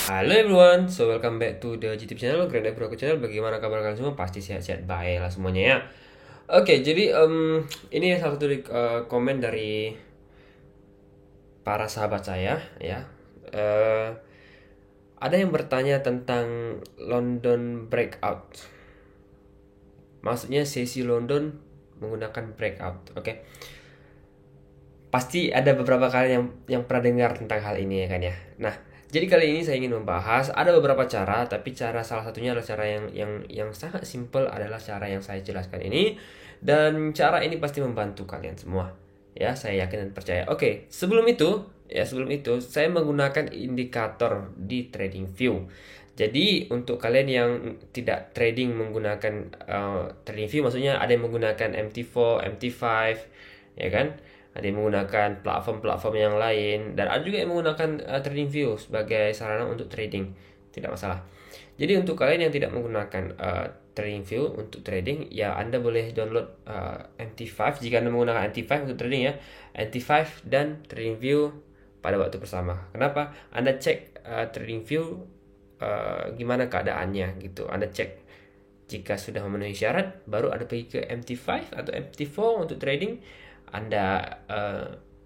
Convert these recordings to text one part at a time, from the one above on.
Halo everyone, so welcome back to the YouTube channel, Grand Bro channel. Bagaimana kabar kalian semua? Pasti sehat-sehat baik lah semuanya ya. Oke, jadi ini salah satu komen dari para sahabat saya ya. Eh, ada yang bertanya tentang London breakout. Maksudnya sesi London menggunakan breakout. Oke. Pasti ada beberapa kalian yang pernah dengar tentang hal ini ya kan ya. Nah, jadi kali ini saya ingin membahas ada beberapa cara, tapi cara salah satunya adalah cara yang sangat simple adalah cara yang saya jelaskan ini, dan cara ini pasti membantu kalian semua. Ya, saya yakin dan percaya. Oke, sebelum itu saya menggunakan indikator di TradingView. Jadi untuk kalian yang tidak trading menggunakan TradingView, maksudnya ada yang menggunakan MT4, MT5, ya kan? Ada yang menggunakan platform-platform yang lain, dan ada juga yang menggunakan TradingView sebagai sarana untuk trading. Tidak masalah. Jadi untuk kalian yang tidak menggunakan TradingView untuk trading, ya Anda boleh download MT5 jika Anda menggunakan MT5 untuk trading ya. MT5 dan TradingView pada waktu bersama. Kenapa? Anda cek TradingView gimana keadaannya gitu. Anda cek jika sudah memenuhi syarat, baru Anda pergi ke MT5 atau MT4 untuk trading. Anda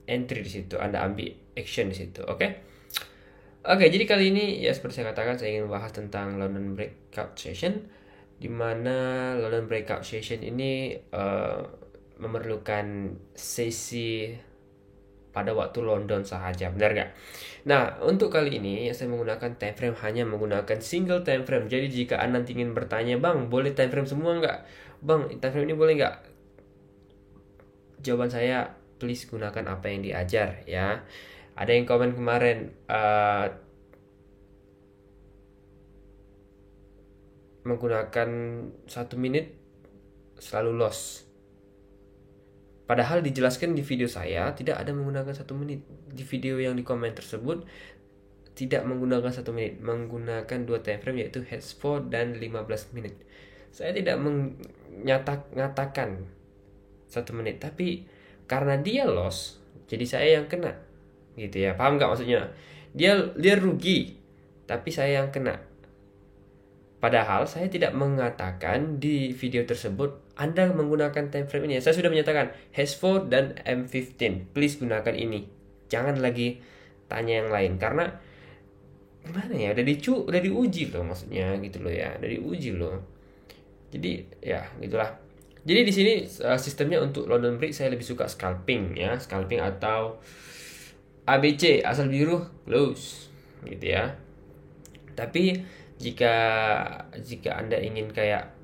entry di situ, Anda ambil action di situ, oke? Oke, jadi kali ini ya seperti saya katakan, saya ingin membahas tentang London Breakout Session, di mana London Breakout Session ini memerlukan sesi pada waktu London sahaja, benar nggak? Nah, untuk kali ini saya menggunakan time frame, hanya menggunakan single time frame. Jadi jika Anda ingin bertanya, Bang, boleh time frame semua nggak? Bang, time frame ini boleh nggak? Jawaban saya, please gunakan apa yang diajar ya. Ada yang komen kemarin menggunakan 1 menit selalu loss. Padahal dijelaskan di video saya tidak ada menggunakan 1 menit. Di video yang di komen tersebut tidak menggunakan 1 menit, menggunakan 2 time frame yaitu H4 dan 15 menit. Saya tidak mengatakan 1 menit, tapi karena dia loss, jadi saya yang kena, gitu ya. Paham nggak maksudnya? Dia rugi, tapi saya yang kena. Padahal saya tidak mengatakan di video tersebut Anda menggunakan time frame ini. Saya sudah menyatakan H4 dan M15. Please gunakan ini. Jangan lagi tanya yang lain, karena gimana ya? Udah diuji loh, maksudnya gitu loh ya. Udah diuji loh. Jadi ya gitulah. Jadi di sini sistemnya untuk London Break saya lebih suka scalping ya, scalping atau ABC, asal biru close gitu ya. Tapi jika jika Anda ingin kayak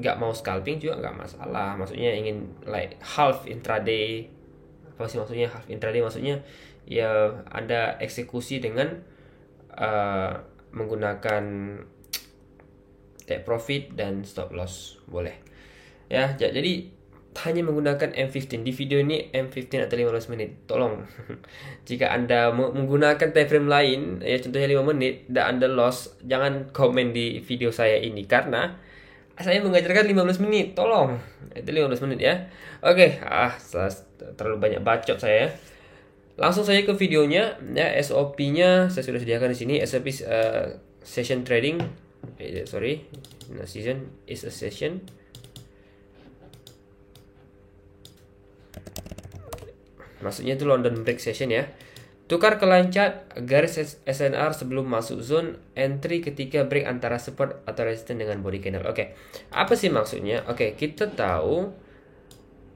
nggak mau scalping juga nggak masalah. Maksudnya ingin like half intraday, apa sih maksudnya half intraday? Maksudnya ya Anda eksekusi dengan uh, menggunakan take profit dan stop loss, boleh ya. Jadi hanya menggunakan M15 di video ini, M15 atau 15 menit. Tolong jika Anda menggunakan time frame lain ya, contohnya 5 menit dan Anda loss, jangan komen di video saya ini, karena saya mengajarkan 15 menit. Tolong, itu 15 menit ya. Oke, terlalu banyak bacot saya ya. Langsung saja ke videonya ya. SOP-nya saya sudah sediakan di sini. SOP session trading. Sorry, no, season is a session. Maksudnya itu London break session ya. Tukar ke line chart garis SNR sebelum masuk zone entry ketika break antara support atau resistance dengan body candle. Oke, apa sih maksudnya? Oke, kita tahu.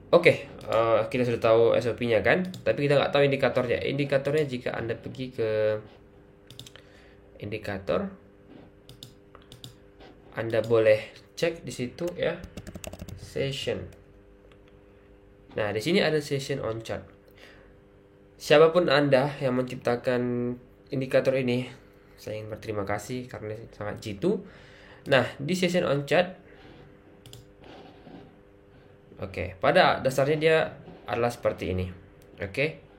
Kita sudah tahu SOP-nya kan, tapi kita nggak tahu indikatornya. Indikatornya jika Anda pergi ke indikator, Anda boleh cek di situ ya, session. Nah, di sini ada session on chart. Siapapun Anda yang menciptakan indikator ini, saya ingin berterima kasih karena sangat jitu. Nah, di session on chart, pada dasarnya dia adalah seperti ini.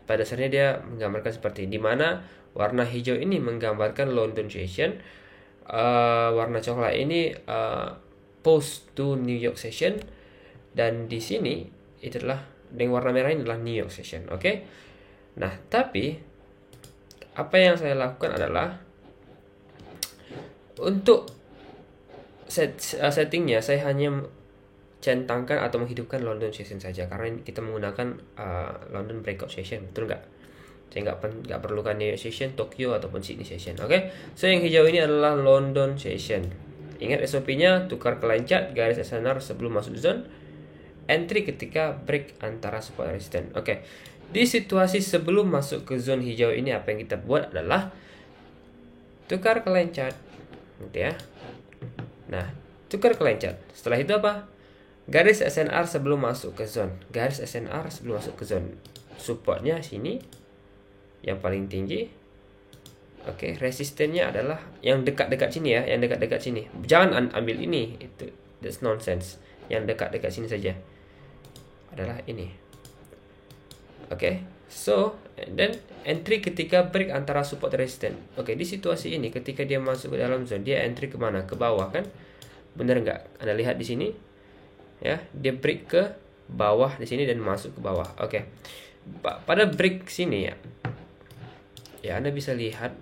Pada dasarnya dia menggambarkan seperti ini, di mana warna hijau ini menggambarkan London session, warna coklat ini post to New York session, dan di sini itu adalah dengan warna merah ini adalah New York session. Nah, tapi apa yang saya lakukan adalah Untuk settingnya saya hanya centangkan atau menghidupkan London session saja, karena kita menggunakan London breakout session, betul nggak? Saya nggak perlukan New York session, Tokyo ataupun Sydney session. Oke, so yang hijau ini adalah London session. Ingat SOP-nya, tukar ke line chart, garis SNR sebelum masuk zone, entry ketika break antara support dan resistance. Oke, di situasi sebelum masuk ke zone hijau ini, apa yang kita buat adalah tukar ke line chart, gitu ya. Nah, tukar ke line chart. Setelah itu apa? Garis SNR sebelum masuk ke zone. Garis SNR sebelum masuk ke zone. Supportnya sini, yang paling tinggi. Oke, resistennya adalah yang dekat-dekat sini ya, yang dekat-dekat sini. Jangan ambil ini, itu that's nonsense. Yang dekat-dekat sini saja adalah ini. Oke, so dan entry ketika break antara support dan resistance. Oke, di situasi ini ketika dia masuk ke dalam zone, dia entry kemana? Ke bawah kan? Bener nggak? Anda lihat di sini, ya, dia break ke bawah di sini dan masuk ke bawah. Oke, pada break sini ya Anda bisa lihat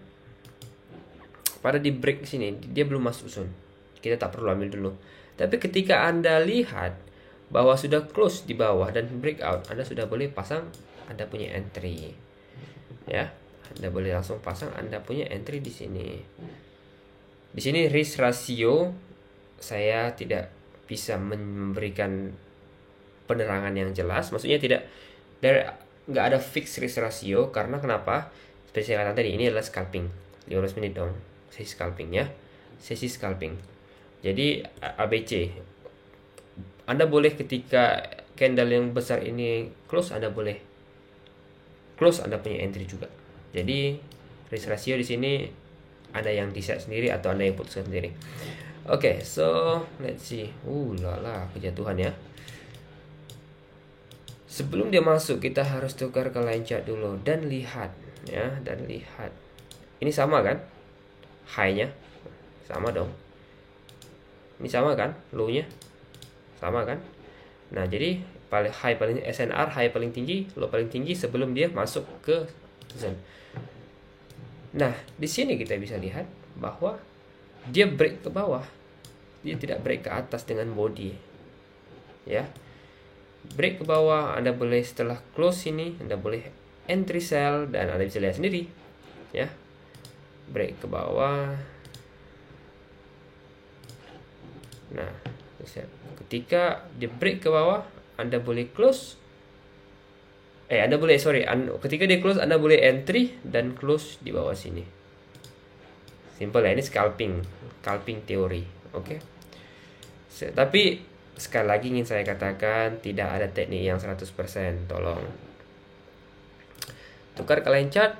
pada di break sini dia belum masuk zone. Kita tak perlu ambil dulu. Tapi ketika Anda lihat bahwa sudah close di bawah dan breakout, Anda sudah boleh pasang Anda punya entry. Ya, Anda boleh langsung pasang Anda punya entry di sini. Di sini risk ratio saya tidak bisa memberikan penerangan yang jelas. Maksudnya nggak ada fixed risk ratio, karena kenapa? Seperti saya katakan tadi, ini adalah scalping 15 menit dong, sesi scalping ya, sesi scalping. Jadi ABC, Anda boleh ketika candle yang besar ini close, Anda boleh close Anda punya entry juga. Jadi risk ratio di sini Anda yang decide sendiri atau Anda yang putuskan sendiri. Oke, so let's see. Lala, kejatuhan ya. Sebelum dia masuk, kita harus tukar ke line chart dulu dan lihat ya, dan lihat. Ini sama kan? High-nya sama dong. Ini sama kan? Low-nya sama kan? Nah, jadi paling SNR high paling tinggi, low paling tinggi sebelum dia masuk ke zone. Nah, di sini kita bisa lihat bahwa dia break ke bawah. Dia tidak break ke atas dengan body. Ya. Break ke bawah, Anda boleh setelah close ini, Anda boleh entry sell dan Anda bisa lihat sendiri. Ya. Break ke bawah. Nah, ketika dia break ke bawah, Anda boleh close. Ketika dia close, Anda boleh entry dan close di bawah sini. Simple ya, ini scalping teori. Oke. Tapi sekali lagi ingin saya katakan, tidak ada teknik yang 100%. Tolong tukar ke line chart.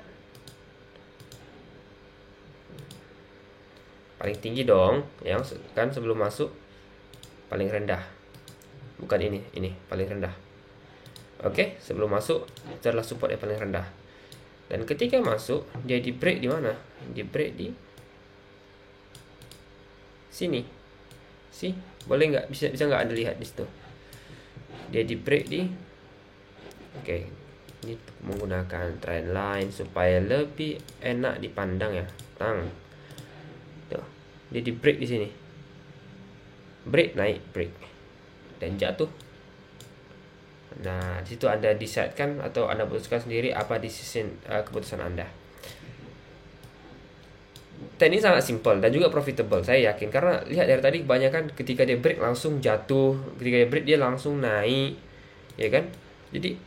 Paling tinggi dong, yang kan sebelum masuk paling rendah. Bukan ini paling rendah. Oke, sebelum masuk itu adalah support yang paling rendah. Dan ketika masuk, dia di break di mana? Di break di sini. Boleh nggak? Bisa nggak Anda lihat di situ? Dia di break di. Oke, ini menggunakan trend line supaya lebih enak dipandang ya. Tuh, dia di break di sini. Break, naik, break, dan jatuh. Nah, di situ Anda decide-kan atau Anda putuskan sendiri apa keputusan Anda. Teknik sangat simpel dan juga profitable, saya yakin, karena lihat dari tadi kebanyakan ketika dia break langsung jatuh, ketika dia break dia langsung naik, ya kan? Jadi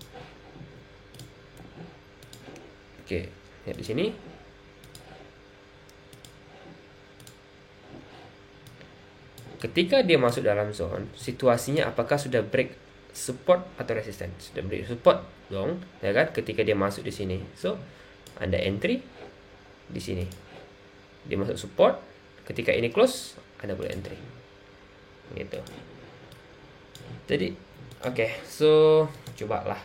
oke, lihat di sini. Ketika dia masuk dalam zone, situasinya apakah sudah break support atau resistance? Sudah break support dong, ya kan? Ketika dia masuk di sini, so Anda entry di sini. Dia masuk support, ketika ini close, Anda boleh entry. Gitu. Jadi, oke, so cobalah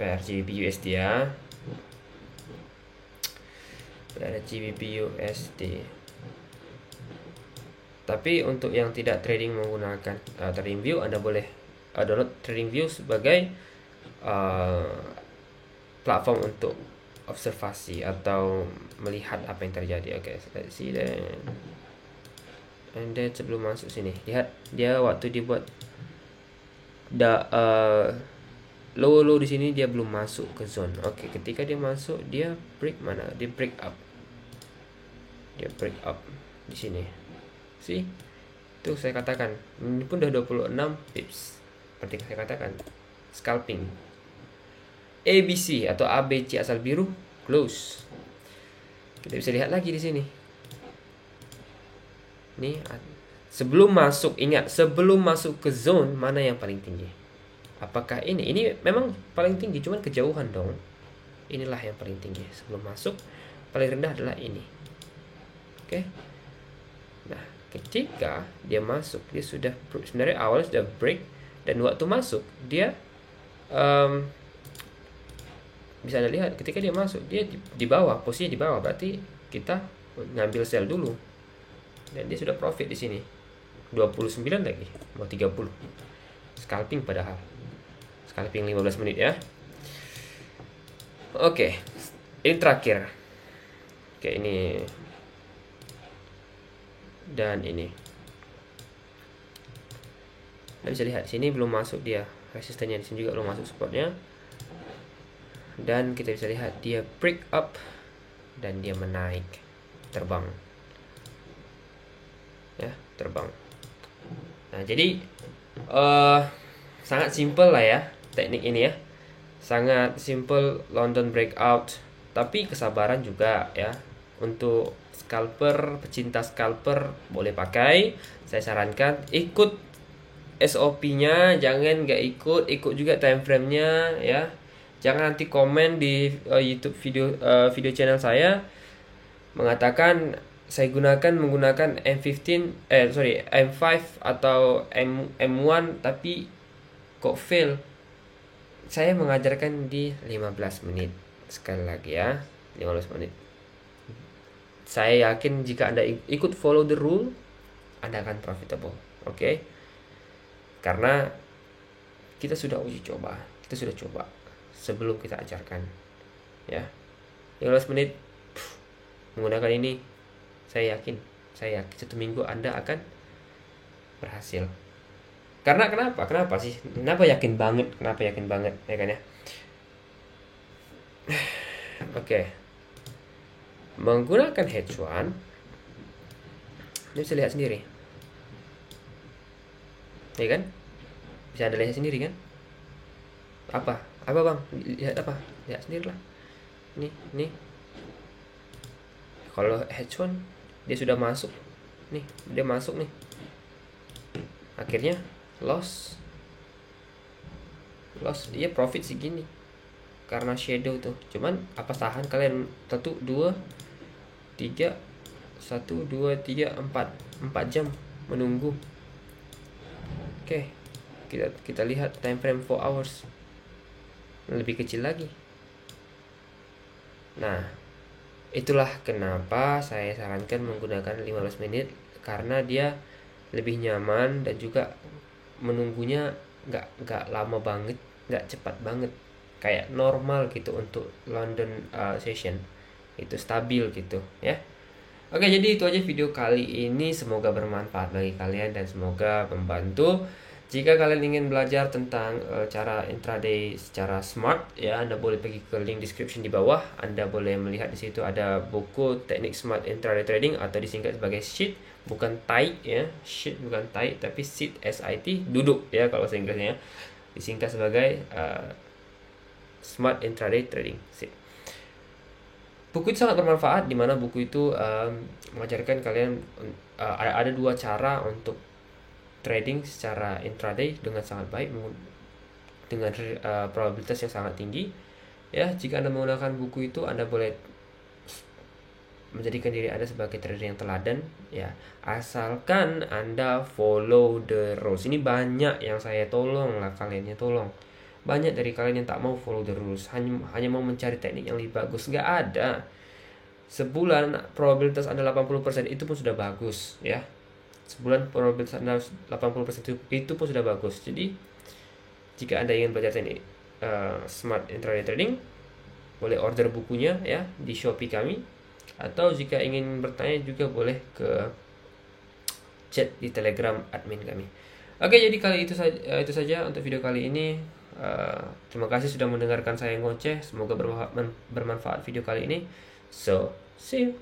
pair GBP USD ya. Ada GBP USD. Tapi untuk yang tidak trading menggunakan TradingView, Anda boleh download TradingView sebagai platform untuk observasi atau melihat apa yang terjadi. Oke, let's see then. and then sebelum masuk sini, lihat dia waktu dibuat low di sini dia belum masuk ke zone. Oke, ketika dia masuk dia break mana? Dia break up. Dia break up di sini. See? Itu saya katakan, ini pun udah 26 pips. Seperti saya katakan, scalping. ABC atau ABC asal biru close. Kita bisa lihat lagi di sini. Nih, sebelum masuk, ingat, sebelum masuk ke zone mana yang paling tinggi? Apakah ini? Ini memang paling tinggi, cuman kejauhan dong. Inilah yang paling tinggi. Sebelum masuk, paling rendah adalah ini. Oke. Nah, ketika dia masuk, dia sudah sebenarnya awalnya sudah break, dan waktu masuk dia bisa Anda lihat ketika dia masuk, dia di bawah, posisinya di bawah, berarti kita ngambil sell dulu. Dan dia sudah profit di sini. 29 lagi, mau 30. Scalping padahal. Scalping 15 menit ya. Oke. Ini terakhir. Oke, ini. Dan ini. Anda bisa lihat sini belum masuk dia. Resistennya di sini juga belum masuk supportnya. Dan kita bisa lihat dia break up dan dia menaik, terbang. Ya, terbang. Nah, jadi sangat simple lah ya teknik ini ya. Sangat simple London breakout, tapi kesabaran juga ya. Untuk scalper, pecinta scalper boleh pakai. Saya sarankan ikut SOP-nya, jangan nggak ikut juga time frame-nya ya. Jangan nanti komen di YouTube video channel saya mengatakan saya menggunakan M5 atau M1 tapi kok fail. Saya mengajarkan di 15 menit. Sekali lagi ya, 15 menit. Saya yakin jika Anda ikut follow the rule, Anda akan profitable. Oke? Karena kita sudah uji coba. Kita sudah coba sebelum kita ajarkan. Ya. 15 menit menggunakan ini, saya yakin 1 minggu Anda akan berhasil. Karena kenapa sih? Kenapa yakin banget ya kan ya? Oke. Menggunakan H1, Anda bisa lihat sendiri. Ya kan? Bisa Anda lihat sendiri kan? Apa bang? Lihat apa? Lihat sendiri lah. Nih. Kalau H1 dia sudah masuk. Nih, dia masuk nih. Akhirnya loss. Iya profit segini. Karena shadow tuh. Cuman apa tahan kalian 1 2 3 1 2 3 4 jam menunggu. Oke. Kita lihat time frame 4 hours. Lebih kecil lagi. Nah, itulah kenapa saya sarankan menggunakan 15 menit, karena dia lebih nyaman dan juga menunggunya nggak lama banget, nggak cepat banget, kayak normal gitu untuk London session. Itu stabil gitu ya. Oke, jadi itu aja video kali ini, semoga bermanfaat bagi kalian dan semoga membantu. Jika kalian ingin belajar tentang cara intraday secara smart ya, Anda boleh pergi ke link description di bawah. Anda boleh melihat di situ ada buku teknik smart intraday trading atau disingkat sebagai SHIT, bukan tight ya. SHIT bukan tight tapi sit, SIT, duduk ya kalau bahasa Inggrisnya. Disingkat sebagai smart intraday trading, SIT. Buku itu sangat bermanfaat, di mana buku itu mengajarkan kalian ada 2 cara untuk trading secara intraday dengan sangat baik, dengan probabilitas yang sangat tinggi ya. Jika Anda menggunakan buku itu, Anda boleh menjadikan diri Anda sebagai trader yang teladan ya, asalkan Anda follow the rules. Ini banyak yang saya tolong lah kalian ya, tolong. Banyak dari kalian yang tak mau follow the rules, hanya mau mencari teknik yang lebih bagus. Nggak ada. Sebulan probabilitas Anda 80% itu pun sudah bagus ya. Sebulan probabilitas Anda 80% itu pun sudah bagus. Jadi jika Anda ingin belajar teknik smart intraday trading, boleh order bukunya ya di Shopee kami, atau jika ingin bertanya juga boleh ke chat di Telegram admin kami. Oke, jadi itu saja untuk video kali ini. Terima kasih sudah mendengarkan saya ngoceh. Semoga bermanfaat video kali ini. So, see you.